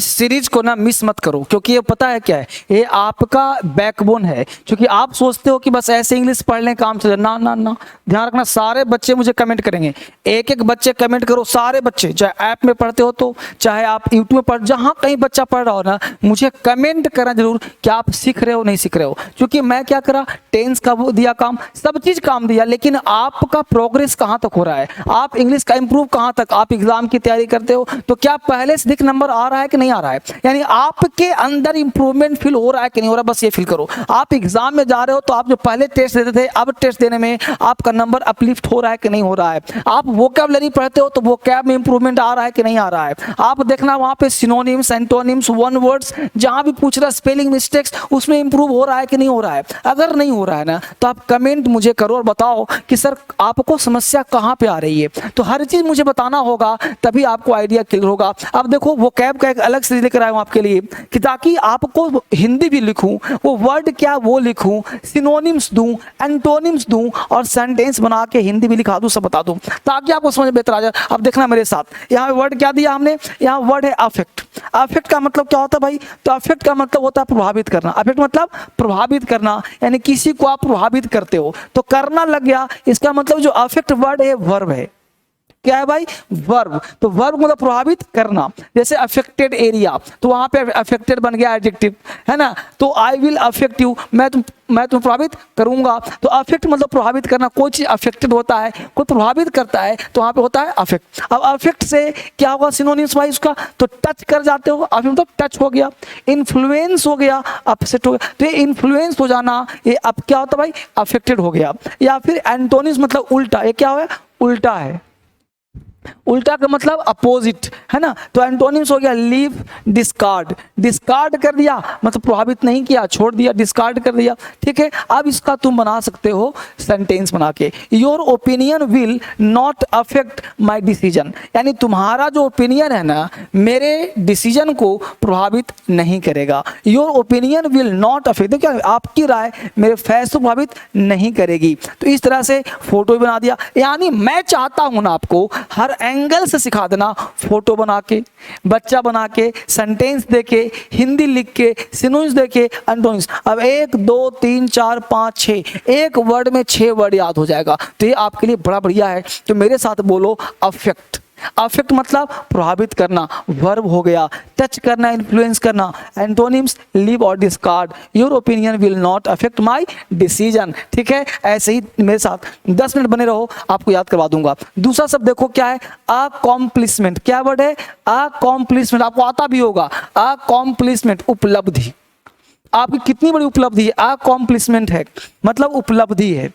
इस सीरीज को ना मिस मत करो, क्योंकि ये पता है क्या है, ये आपका बैकबोन है। क्योंकि आप सोचते हो कि बस ऐसे इंग्लिश पढ़ लें काम चले, ना ना ना, ध्यान रखना सारे बच्चे मुझे कमेंट करेंगे, एक एक बच्चे कमेंट करो, सारे बच्चे, चाहे ऐप में पढ़ते हो तो चाहे आप यूट्यूब में पढ़, जहाँ कहीं बच्चा पढ़ रहा हो ना, मुझे कमेंट करना जरूर कि आप सीख रहे हो नहीं सीख रहे हो। क्योंकि मैं क्या करा, टेंस का वो दिया काम, सब चीज काम दिया, लेकिन आपका प्रोग्रेस कहाँ तक हो रहा है, आप इंग्लिश का इंप्रूव कहाँ तक, आप एग्जाम की तैयारी करते हो तो क्या पहले से अधिक नंबर आ रहा है कि नहीं आ रहा है, यानी आपके अंदर इंप्रूवमेंट फील हो रहा है कि नहीं हो रहा, बस ये फील करो। आप एग्जाम में जा रहे हो तो आप जो पहले टेस्ट देते थे, अब टेस्ट देने में आपका नंबर अपलिफ्ट हो रहा है कि नहीं हो रहा है। आप वोकैबुलरी पढ़ते हो तो वोकैब में इंप्रूवमेंट आ रहा है कि नहीं आ रहा है। आप देखना वहां पे सिनोनिम्स, एंटोनिम्स, वन वर्ड्स जहां भी पूछ रहा है, स्पेलिंग मिस्टेक्स, उसमें इंप्रूव हो रहा है कि नहीं हो रहा है। अगर नहीं हो रहा है ना तो आप कमेंट मुझे करो और बताओ कि सर आपको समस्या कहाँ पे आ रही है। तो हर चीज मुझे बताना होगा, तभी आपको आइडिया क्लियर होगा। अब देखो वोकैब का एक अलग सीरीज लेकर आया हूं आपके लिए कि ताकि आपको हिंदी भी लिखूं, वो वर्ड क्या वो लिखूं, सिनोनिम्स दूं, एंटोनिम्स दूं और सेंटेंस बना के हिंदी भी लिखा दूं, सब बता दूं, ताकि आपको समझ बेहतर आ जाए। अब देखना मेरे साथ, यहाँ वर्ड क्या दिया हमने, यहाँ वर्ड है अफेक्ट। अफेक्ट का मतलब क्या होता है भाई, तो अफेक्ट का मतलब होता है प्रभावित करना। अफेक्ट मतलब प्रभावित करना, यानी किसी को आप प्रभावित करते हो, तो करना लग गया, इसका मतलब जो अफेक्ट वर्ड है वर्ब है। क्या है भाई, वर्ब। तो वर्ब मतलब प्रभावित करना, जैसे अफेक्टेड एरिया, तो वहां पे अफेक्टेड बन गया एडजेक्टिव, है ना। तो आई विल अफेक्ट यू, मैं तुम प्रभावित करूंगा। तो अफेक्ट मतलब प्रभावित करना, कोई चीज अफेक्टेड होता है, कोई प्रभावित करता है, तो वहां पे होता है अफेक्ट। अब अफेक्ट से क्या होगा सिनोनिम्स भाई उसका, तो टच कर जाते हो, अफेक्ट मतलब टच हो गया, इन्फ्लुएंस हो गया, अपसेट हो गया, तो ये इन्फ्लुएंस हो जाना, ये अब क्या होता है भाई, अफेक्टेड हो गया। या फिर एंटोनिम्स मतलब उल्टा, ये क्या है, उल्टा है, उल्टा का मतलब अपोजिट, है ना। तो एंटोनिम्स हो गया लीव, डिस्कार्ड, डिस्कार्ड कर दिया मतलब प्रभावित नहीं किया, छोड़ दिया, डिस्कार्ड कर दिया, ठीक है। अब इसका तुम बना सकते हो सेंटेंस बना के, your opinion will not affect my decision, यानी तुम्हारा जो ओपिनियन है ना मेरे डिसीजन को प्रभावित नहीं करेगा। Your opinion will not affect, देखिए आपकी राय मेरे फैसले प्रभावित नहीं करेगी। तो इस तरह से फोटो बना दिया, यानी मैं चाहता हूं ना आपको हर एंगल से सिखा देना, फोटो बना के, बच्चा बना के, सेंटेंस देके, हिंदी लिख के, सिनोनिम्स देके, एंटोनिम्स। अब 1 2 3 4 5 6, एक वर्ड में 6 वर्ड याद हो जाएगा, तो ये आपके लिए बड़ा बढ़िया है। तो मेरे साथ बोलो अफेक्ट। अफेक्ट मतलब प्रभावित करना, वर्ब हो गया, टच करना, इन्फ्लुएंस करना, एंटोनिम्स लीव और discard, your opinion will not affect my decision, ठीक है। ऐसे ही मेरे साथ 10 मिनट बने रहो, आपको याद करवा दूंगा। दूसरा शब्द देखो क्या है, अकॉम्प्लिशमेंट। क्या वर्ड है, अकॉम्प्लिशमेंट, आपको आता भी होगा, अकॉम्प्लिशमेंट उपलब्धि, आपकी कितनी बड़ी उपलब्धि है, अकॉम्प्लिशमेंट है मतलब उपलब्धि है,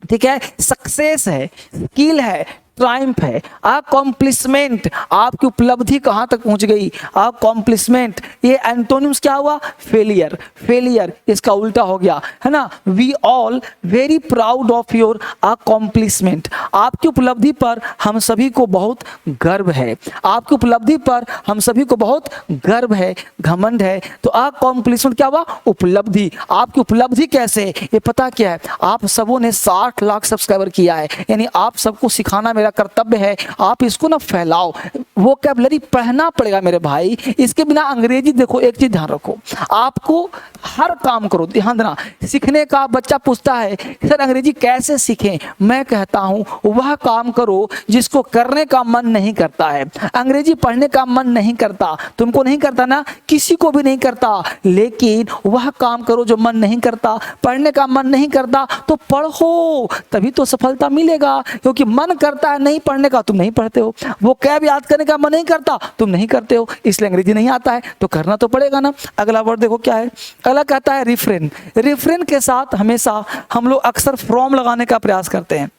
ठीक है, सक्सेस है, स्किल है, ट्रायम्फ है। अकॉम्प्लिशमेंट आपकी उपलब्धि कहां तक पहुंच गई, अकॉम्प्लिशमेंट। ये एंटोनिम्स क्या हुआ, फेलियर, फेलियर इसका उल्टा हो गया, है ना। We all very proud of your accomplishment, आपकी उपलब्धि पर हम सभी को बहुत गर्व है, आपकी उपलब्धि पर हम सभी को बहुत गर्व है, घमंड है। तो अकॉम्प्लिशमेंट क्या हुआ, उपलब्धि। आपकी उपलब्धि कैसे, ये पता क्या है, आप सबों ने 60 लाख सब्सक्राइबर किया है, यानी आप सबको सिखाना मेरा कर्तव्य है, आप इसको ना फैलाओ। वोकैबुलरी पढ़ना पड़ेगा मेरे भाई, इसके बिना अंग्रेजी, देखो एक चीज ध्यान रखो, आपको हर काम करो, ध्यान देना, सीखने का बच्चा पूछता है सर अंग्रेजी कैसे सीखें, मैं कहता हूं वह काम करो जिसको करने का मन नहीं करता है। अंग्रेजी पढ़ने का मन नहीं करता, तुमको नहीं करता ना, किसी को भी नहीं करता, लेकिन वह काम करो जो मन नहीं करता। पढ़ने का मन नहीं करता तो पढ़ो, तभी तो सफलता मिलेगा, क्योंकि मन करता है नहीं पढ़ने का, तुम नहीं पढ़ते हो। वो कैब याद करने का मन नहीं करता, तुम नहीं करते हो, इसलिए अंग्रेजी नहीं आता है, तो करना तो पड़ेगा ना। अगला वर्ड देखो क्या है, अगला कहता है रिफ्रेन। रिफ्रेन के साथ हमेशा हम लोग अक्सर फ्रॉम लगाने का प्रयास करते हैं।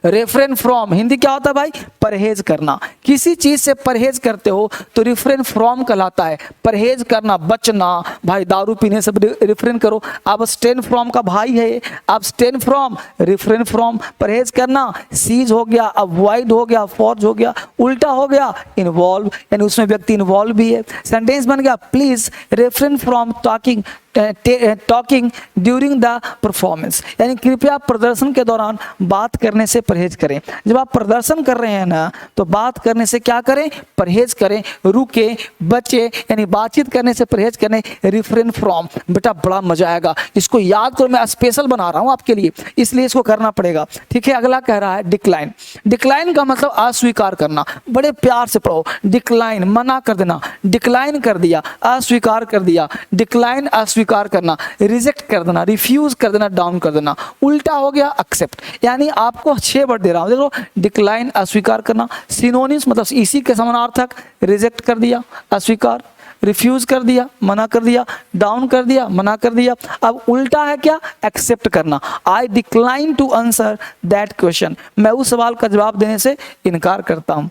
रेफ्रेन फ्रॉम हिंदी क्या होता है भाई, परहेज करना, किसी चीज से परहेज करते हो तो रिफ्रेन फ्रॉम कहलाता है, परहेज करना, बचना, भाई दारू पीने से रिफ्रेन करो। अब स्टेन फ्रॉम का भाई है, अब स्टेन फ्रॉम, रिफ्रेन फ्रॉम, परहेज करना, सीज हो गया, अवॉइड हो गया, फॉर्ज हो गया, उल्टा हो गया इन्वॉल्व, यानी उसमें व्यक्ति इन्वॉल्व भी है। सेंटेंस बन गया please refrain from talking talking during the performance, यानी कृपया प्रदर्शन के दौरान बात करने से परहेज करें। जब आप प्रदर्शन कर रहे हैं ना तो बात करने से क्या करें, परहेज करें, रुके, बचे, यानी बातचीत करने से परहेज करें। रिफ्रेन फ्रॉम, बेटा बड़ा मजा आएगा, इसको याद करो, मैं स्पेशल बना रहा हूं आपके लिए, इसलिए इसको करना पड़ेगा। ठीक है, अगला कह रहा है डिक्लाइन। डिक्लाइन का मतलब अस्वीकार करना, बड़े प्यार से पढ़ो। डिक्लाइन मना कर देना, डिक्लाइन कर दिया, अस्वीकार कर दिया, डिक्लाइन अस्वीकार करना, रिजेक्ट कर देना, रिफ्यूज कर देना, डाउन कर देना। उल्टा हो गया एक्सेप्ट, यानी आपको 6 वर्ड दे रहा हूं, देखो डिक्लाइन अस्वीकार करना, सिनोनिम्स मतलब इसी के समानार्थक, रिजेक्ट कर दिया अस्वीकार, रिफ्यूज कर दिया मना कर दिया, डाउन कर दिया मना कर दिया। अब उल्टा है क्या, एक्सेप्ट करना। I decline to answer that question, मैं उस सवाल का जवाब देने से इनकार करता हूं।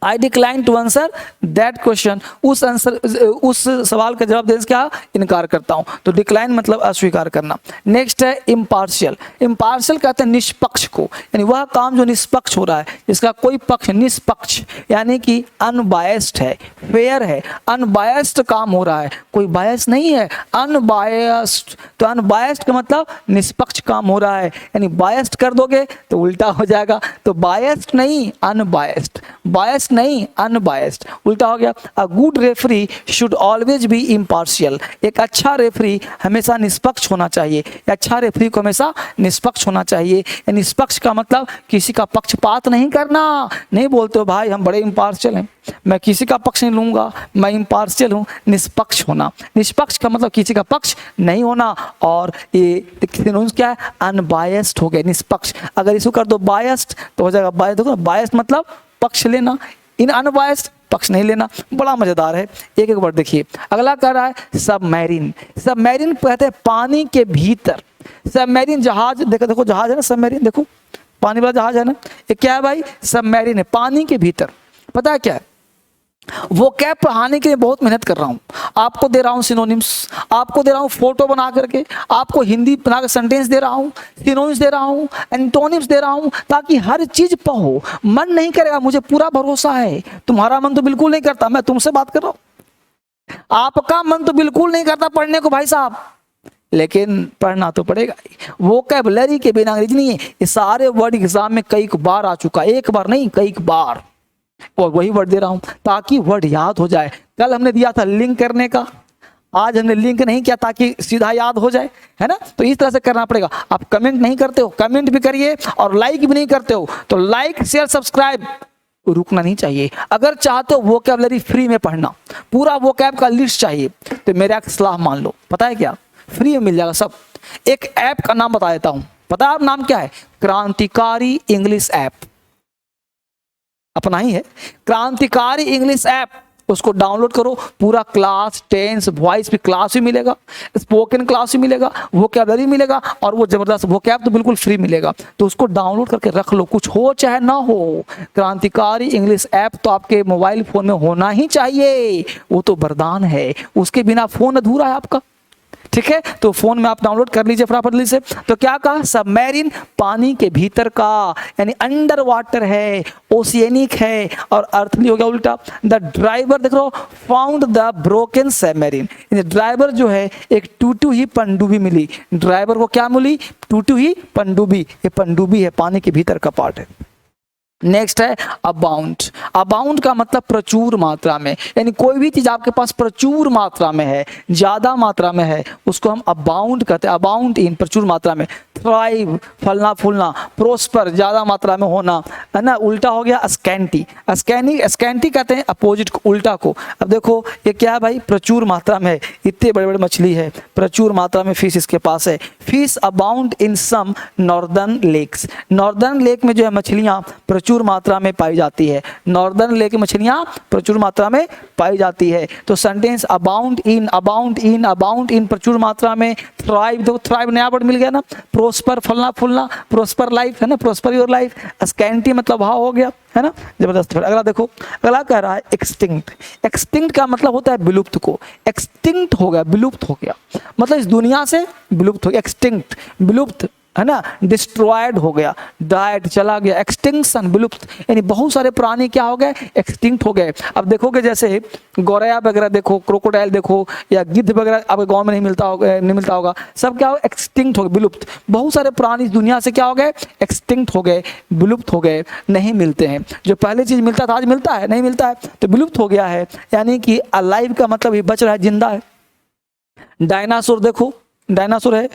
I decline to answer that question, उस सवाल का जवाब देने से क्या इनकार करता हूं। तो डिक्लाइन मतलब अस्वीकार करना। नेक्स्ट है इम्पार्शियल। इम्पार्शियल कहते हैं निष्पक्ष को, यानी वह काम जो निष्पक्ष हो रहा है, जिसका कोई पक्ष, निष्पक्ष यानी कि अनबायस्ड है, फेयर है, अनबायस्ड काम हो रहा है, कोई बायस नहीं है, अनबायस्ड। तो अनबायस्ड का मतलब निष्पक्ष काम हो रहा है, यानी बायस्ड कर दोगे तो उल्टा हो जाएगा। तो बायस्ड नहीं अनबायस्ड, बायस्ड नहीं अनबायस्ड, उल्टा हो गया। A good referee should always be impartial, एक अच्छा रेफरी हमेशा निष्पक्ष होना चाहिए, अच्छा रेफरी को हमेशा निष्पक्ष होना चाहिए। निष्पक्ष का मतलब किसी का पक्षपात नहीं करना। नहीं बोलते हो भाई हम बड़े इम्पार्शियल हैं, मैं किसी का पक्ष नहीं लूंगा, मैं इम्पार्शियल हूँ। निष्पक्ष होना, निष्पक्ष का मतलब किसी का पक्ष नहीं होना। और ये क्या है, अनबायस्ड हो गया, निष्पक्ष। अगर इसको कर दो बायस्ड तो हो जाएगा बायस्ड। देखो बायस्ड मतलब पक्ष लेना, इन अनबायस्ड पक्ष नहीं लेना। बड़ा मजेदार है, एक एक वर्ड देखिए। अगला कह रहा है सबमरीन। सबमरीन कहते हैं पानी के भीतर। सबमरीन जहाज, देखो देखो जहाज है ना, सबमरीन देखो पानी वाला जहाज है ना, ये क्या है भाई, सबमरीन है, पानी के भीतर। पता है क्या है, वो कैप पढ़ाने के लिए बहुत मेहनत कर रहा हूं, आपको दे रहा हूं सिनोनिम्स, आपको दे रहा हूं फोटो बना करके, आपको हिंदी बनाकर सेंटेंस दे रहा हूं, सिनोनिम्स दे रहा हूं, एंटोनिम्स दे रहा हूं, ताकि हर चीज पढ़ो। मन नहीं करेगा, मुझे पूरा भरोसा है, तुम्हारा मन तो बिल्कुल नहीं करता, मैं तुमसे बात कर रहा हूं, आपका मन तो बिल्कुल नहीं करता पढ़ने को भाई साहब, लेकिन पढ़ना तो पड़ेगा। वोकैबुलरी के बिना अंग्रेजी नहीं है। ये सारे वर्ड एग्जाम में कई बार आ चुका, एक बार नहीं कई बार, और वही वर्ड दे रहा हूं ताकि वर्ड याद हो जाए। कल हमने दिया था लिंक करने का, आज हमने लिंक नहीं किया ताकि सीधा याद हो जाए, है ना। तो इस तरह से करना पड़ेगा। आप कमेंट नहीं करते हो, कमेंट भी करिए, और लाइक भी नहीं करते हो तो लाइक शेयर सब्सक्राइब रुकना नहीं चाहिए। अगर चाहते हो वोकैबुलरी फ्री में पढ़ना, पूरा वोकैब का लिस्ट चाहिए, तो मेरा एक सलाह मान लो, पता है क्या, फ्री में मिल जाएगा सब। एक ऐप का नाम बता देता हूं, पता है नाम क्या है, क्रांतिकारी इंग्लिश ऐप, अपना ही है, क्रांतिकारी इंग्लिश ऐप। उसको डाउनलोड करो, पूरा क्लास, टेंस, वॉइस भी क्लास भी मिलेगा, स्पोकन क्लास भी मिलेगा, वोकैबुलरी मिलेगा, और वो जबरदस्त वोकैब तो बिल्कुल फ्री मिलेगा। तो उसको डाउनलोड करके रख लो, कुछ हो चाहे ना हो, क्रांतिकारी इंग्लिश ऐप तो आपके मोबाइल फोन में होना ही चाहिए, वो तो वरदान है, उसके बिना फोन अधूरा है आपका। ठीक है, तो फोन में आप डाउनलोड कर लीजिए फटाफट से। तो क्या कहा, सबमरीन पानी के भीतर का, यानी अंडर वाटर है, ओशियनिक है, और अर्थली हो गया उल्टा। द ड्राइवर देख लो found the broken submarine, driver जो है एक टूटू ही पनडुब्बी मिली, ड्राइवर को क्या मिली, टूटू ही पनडुब्बी, ये पनडुब्बी है, पानी के भीतर का पार्ट है। नेक्स्ट है अबाउंड। अबाउंड का मतलब प्रचुर मात्रा में, यानी कोई भी चीज आपके पास प्रचुर मात्रा में है, ज्यादा मात्रा में है, उसको हम अबाउंड कहते हैं। अबाउंड इन, प्रचुर मात्रा में। थ्राइव, फलना फूलना, प्रोस्पर, ज्यादा मात्रा में होना, है ना। उल्टा हो गया स्कैंटी। स्कैंटी कहते हैं अपोजिट को, उल्टा को। अब देखो ये क्या है भाई, प्रचुर मात्रा में है, इतने बड़े बड़े मछली है, प्रचुर मात्रा में फिश इसके पास है। Fish abound in some northern lakes. Northern lake में जो है मछलियां प्रचुर मात्रा में पाई जाती है, नॉर्दर्न लेक मछलियां प्रचुर मात्रा में पाई जाती है। तो sentence abound in, abound in, abound in, प्रचुर मात्रा में। थ्राइव, देखो थ्राइव नया वर्ड मिल गया ना। प्रोस्पर, फलना फूलना, प्रोस्पर लाइफ, है ना, प्रोस्पर योर लाइफ। स्कैंटी मतलब भाव हो गया, है ना, जबरदस्त। अगला देखो, अगला कह रहा है एक्सटिंक्ट। एक्सटिंक्ट का मतलब होता है विलुप्त को, एक्सटिंक्ट हो गया, विलुप्त हो गया, मतलब इस दुनिया से विलुप्त हो गया। एक्सटिंक्ट विलुप्त, है ना, डिस्ट्रॉयड हो गया, डाइड चला गया, एक्सटिंक्शन विलुप्त, यानी बहुत सारे प्राणी क्या हो गए, एक्सटिंक्ट हो गए। अब देखोगे जैसे गौरैया वगैरह देखो, क्रोकोडाइल देखो, या गिद्ध वगैरह आपके गांव में नहीं मिलता होगा, सब क्या हो, एक्सटिंक्ट हो गए, विलुप्त। बहुत सारे प्राणी इस दुनिया से क्या हो गए, एक्सटिंक्ट हो गए, विलुप्त हो गए, नहीं मिलते हैं। जो पहले चीज मिलता था आज मिलता है, नहीं मिलता है, तो विलुप्त हो गया है। यानी कि अलाइव का मतलब ये बच रहा है, जिंदा है। डायनासोर देखो, डायनासोर है,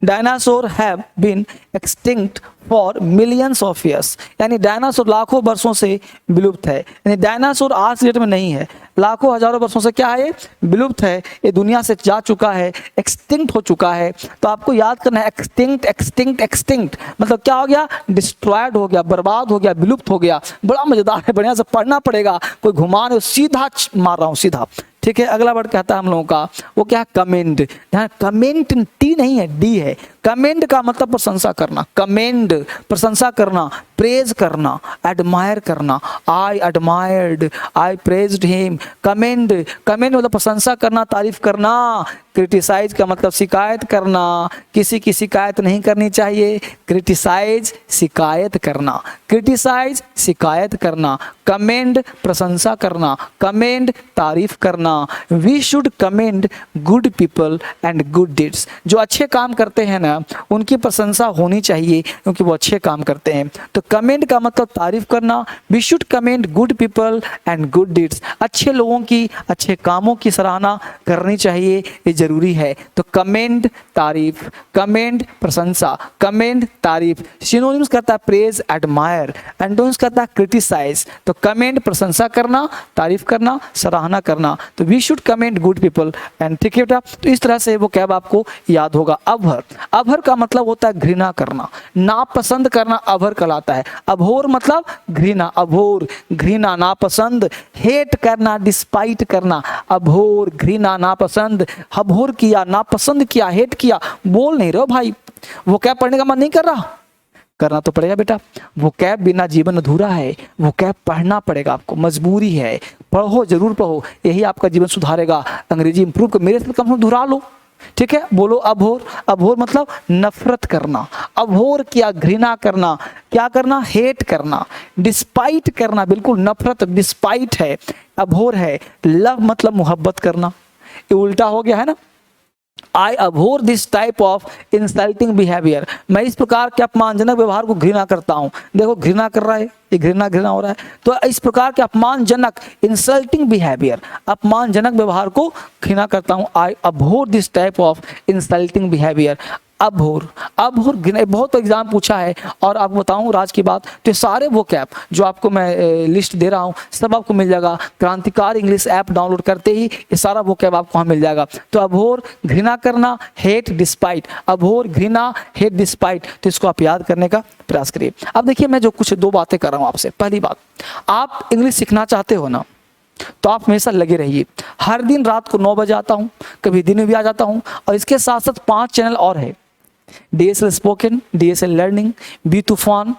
dinosaur have been extinct for millions of years, यानी डायनासोर लाखों वर्षों से विलुप्त है। यानी डायनासोर आज डेट में नहीं है, लाखों हजारों वर्षों से क्या है, विलुप्त है, ये दुनिया से जा चुका है, एक्सटिंक्ट हो चुका है। तो आपको याद करना है, एक्सटिंक्ट एक्सटिंक्ट एक्सटिंक्ट मतलब क्या हो गया, डिस्ट्रॉयड हो गया, बर्बाद हो गया, विलुप्त हो गया। बड़ा मजेदार है, बढ़िया से पढ़ना पड़ेगा, कोई घुमा नहीं, सीधा मार रहा हूँ सीधा। ठीक है, अगला वर्ड कहता है हम लोगों का, वो क्या है, कमेंड। यहाँ कमेंट टी नहीं है, डी है। कमेंड का मतलब प्रशंसा करना, कमेंड प्रशंसा करना, प्रेज करना, एडमायर करना। आई एडमायर्ड, आई प्रेज्ड हिम। कमेंड, कमेंड मतलब प्रशंसा करना, तारीफ करना। क्रिटिसाइज का मतलब शिकायत करना, किसी की शिकायत नहीं करनी चाहिए। क्रिटिसाइज शिकायत करना, क्रिटिसाइज शिकायत करना। कमेंड प्रशंसा करना, कमेंड तारीफ करना। We should commend good people and good deeds, जो अच्छे काम करते हैं ना उनकी प्रशंसा होनी चाहिए क्योंकि वो अच्छे काम करते हैं। तो कमेंड का मतलब तारीफ करना। We should commend good people and good deeds, अच्छे लोगों की अच्छे कामों की सराहना करनी चाहिए, ये जरूरी है। तो कमेंड तारीफ, कमेंड प्रशंसा, कमेंड तारीफ। सिनोनिम्स करता है प्रेज, एडमायर। एंटोनिम्स करता है क्रिटिसाइज। तो कमेंड प्रशंसा करना, तारीफ करना, सराहना करना। तो we should commend good people and, ठीक है बेटा। तो इस तरह से वो कैब आपको याद होगा। अभर, अभर का मतलब होता है घृणा करना, नापसंद करना अभर कहलाता है। अभोर मतलब घृणा, अभोर घृणा, नापसंद। हेट करना, डिस्पाइट करना, अभोर घृणा नापसंद। अभोर किया, नापसंद किया, हेट किया, बोल नहीं रहे हो भाई, वो कैब पढ़ने का मन नहीं कर रहा, करना तो पड़ेगा बेटा। वो कैब बिना जीवन अधूरा है, वो कैब पढ़ना पड़ेगा आपको, मजबूरी है। पढ़ो, जरूर पढ़ो, यही आपका जीवन सुधारेगा। अंग्रेजी इंप्रूव कर, मेरे से कम से कम दोहरा लो, ठीक है। बोलो अभोर, अभोर मतलब नफरत करना, अभोर किया, घृणा करना, क्या करना, हेट करना। डिस्पाइट करना, बिल्कुल नफरत, डिस्पाइट है, अभोर है। लव मतलब मोहब्बत करना, ये उल्टा हो गया है ना। I abhor this type of insulting behaviour, मैं इस प्रकार के अपमानजनक व्यवहार को घृणा करता हूं। देखो घृणा कर रहा है, ये घृणा घृणा हो रहा है। तो इस प्रकार के अपमानजनक, इंसल्टिंग बिहेवियर, अपमानजनक व्यवहार को घृणा करता हूं। I abhor this type of insulting behaviour. Abhor, abhor घृणा, बहुत एग्जाम पूछा है। और आपको बताऊं राज की बात, तो सारे वो कैप जो आपको मैं लिस्ट दे रहा हूं सब आपको मिल जाएगा। क्रांतिकारी इंग्लिश ऐप डाउनलोड करते ही ये सारा वो कैप आपको वहां मिल जाएगा। तो अभोर घृणा करना, हेट डिस्पाइट, अभोर घृणा हेट डिस्पाइट, तो इसको आप याद करने का प्रयास करिए। अब देखिए मैं जो कुछ दो बातें कर रहा हूं आपसे। पहली बात, आप इंग्लिश सीखना चाहते हो ना, तो आप हमेशा लगे रहिए। हर दिन रात को 9 बजे आता हूं, कभी दिन में भी आ जाता हूं। और इसके साथ साथ 5 चैनल और है, DSL spoken, DSL learning, B तूफान,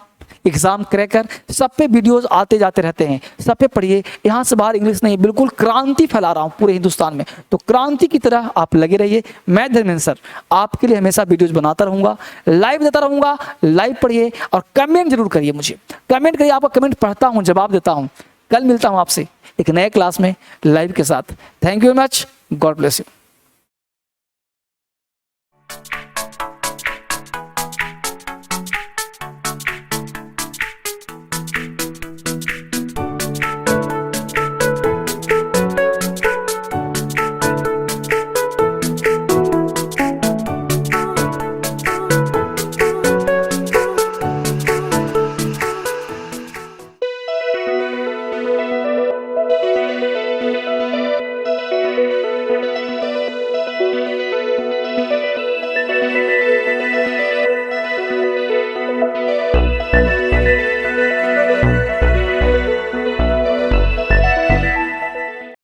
एग्जाम क्रैकर, सब पे वीडियोस आते जाते रहते हैं, सब पे पढ़िए। यहाँ से बाहर इंग्लिश नहीं, बिल्कुल क्रांति फैला रहा हूँ पूरे हिंदुस्तान में। तो क्रांति की तरह आप लगे रहिए। मैं धर्मेंद्र सर आपके लिए हमेशा वीडियोस बनाता रहूंगा, लाइव देता रहूंगा। लाइव पढ़िए और कमेंट जरूर करिए, मुझे कमेंट करिए। आपका कमेंट पढ़ता हूँ, जवाब देता हूँ। कल मिलता हूँ आपसे एक नए क्लास में लाइव के साथ। Thank you very much, God bless you.